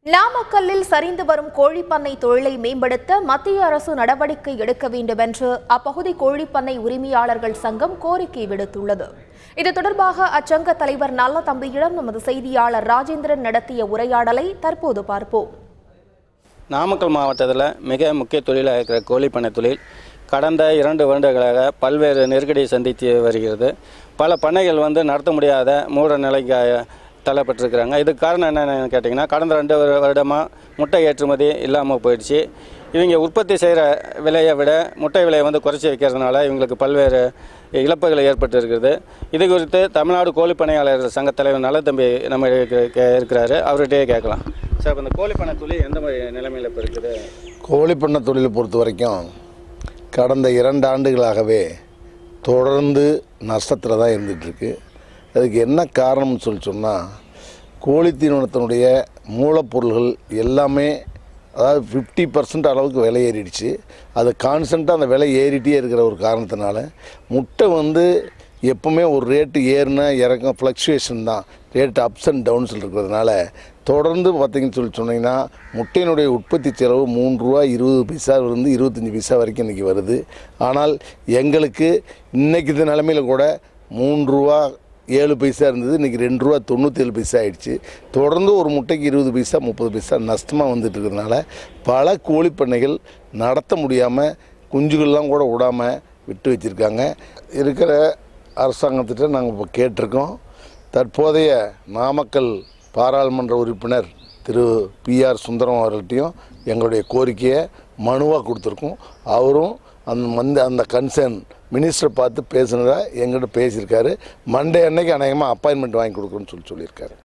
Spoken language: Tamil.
நாமக்கல்லில் சரிந்து வரும் கோழிப்பண்ணை தொழிலை மேம்படுத்த மத்திய அரசு நடவடிக்கை எடுக்க வேண்டும் என்று அப்பகுதி கோழிப்பண்ணை உரிமையாளர்கள் சங்கம் கோரிக்கை விடுத்துள்ளது. இது தொடர்பாக அச்சங்க தலைவர் நல்லதம்பியிடம் நமது செய்தியாளர் ராஜேந்திரன் நடத்திய உரையாடலை தற்போது பார்ப்போம். நாமக்கல் மாவட்டத்தில் மிக முக்கிய தொழிலாக இருக்கிற கோழிப்பண்ணை தொழில் கடந்த 2 வருடங்களாக பல்வேறு நெருக்கடியை சந்தித்து வருகிறது. பல பண்ணைகள் நடத்த முடியாத மூட நிலைக்கு தள்ளப்பட்டிருக்கிறாங்க. இதுக்கு காரணம் என்னென்னு கேட்டிங்கன்னா, கடந்த 2 வருடமாக முட்டை ஏற்றுமதி இல்லாமல் போயிடுச்சு. இவங்க உற்பத்தி செய்கிற விலையை விட முட்டை விலையை குறைச்சி வைக்கிறதுனால இவங்களுக்கு பல்வேறு இழப்புகள் ஏற்பட்டு இருக்கிறது. இது குறித்து தமிழ்நாடு கோழிப்பண்ணையாளர்கள் சங்க தலைவர் நல்லதம்பி நம்ம இருக்கிறாரு, அவர்கிட்டயே கேட்கலாம். சார், இப்போ இந்த கோழிப்பண்ணை தொழில் எந்த மாதிரி நிலைமையில் இப்போ இருக்குது? கோழிப்பண்ணை தொழிலை பொறுத்த வரைக்கும் கடந்த 2 ஆண்டுகளாகவே தொடர்ந்து நஷ்டத்தில் தான் இருந்துகிட்ருக்கு. அதுக்கு என்ன காரணம்னு சொன்னால், கோழி தீவனத்தினுடைய மூலப்பொருள்கள் எல்லாமே, அதாவது 50% அளவுக்கு விலை ஏறிடுச்சு. அது கான்ஸ்டண்ட்டாக அந்த விலை ஏறிட்டே இருக்கிற ஒரு காரணத்தினால முட்டை எப்பவுமே ஒரு ரேட்டு ஏறுனா இறக்கும் ஃப்ளக்சுவேஷன் தான், ரேட்டு அப்ஸ் அண்ட் டவுன்ஸ் இருக்கிறதுனால தொடர்ந்து பார்த்திங்கன்னு சொன்னீங்கன்னா முட்டையினுடைய உற்பத்தி செலவு ₹3.20 இருந்து 25 பைசா வரைக்கும் இன்றைக்கி வருது. ஆனால் எங்களுக்கு இன்றைக்கி இந்த நிலைமையில் கூட ₹3.07 இருந்தது, இன்றைக்கி ₹2.97 ஆகிடுச்சு. தொடர்ந்து ஒரு முட்டைக்கு 20 பைசா 30 பைசா நஷ்டமாக வந்துட்டு இருக்கிறதுனால பல கோழிப்பண்ணைகள் நடத்த முடியாமல் குஞ்சுகள்லாம் கூட விடாமல் விட்டு வச்சுருக்காங்க. இருக்கிற அரசாங்கத்திட்ட நாங்கள் இப்போ கேட்டிருக்கோம். தற்போதைய நாமக்கல் பாராளுமன்ற உறுப்பினர் திரு PR சுந்தரம் அவர்கள்ட்டையும் எங்களுடைய கோரிக்கையை மனுவாக கொடுத்துருக்கோம். அவரும் அந்த கன்சர்ன் மினிஸ்டரை பார்த்து பேசுனதா எங்கிட்ட பேசியிருக்காரு. மண்டே அன்னைக்கு அநேகமாக அப்பாயின்மெண்ட் வாங்கி கொடுக்குறோன்னு சொல்லியிருக்காரு.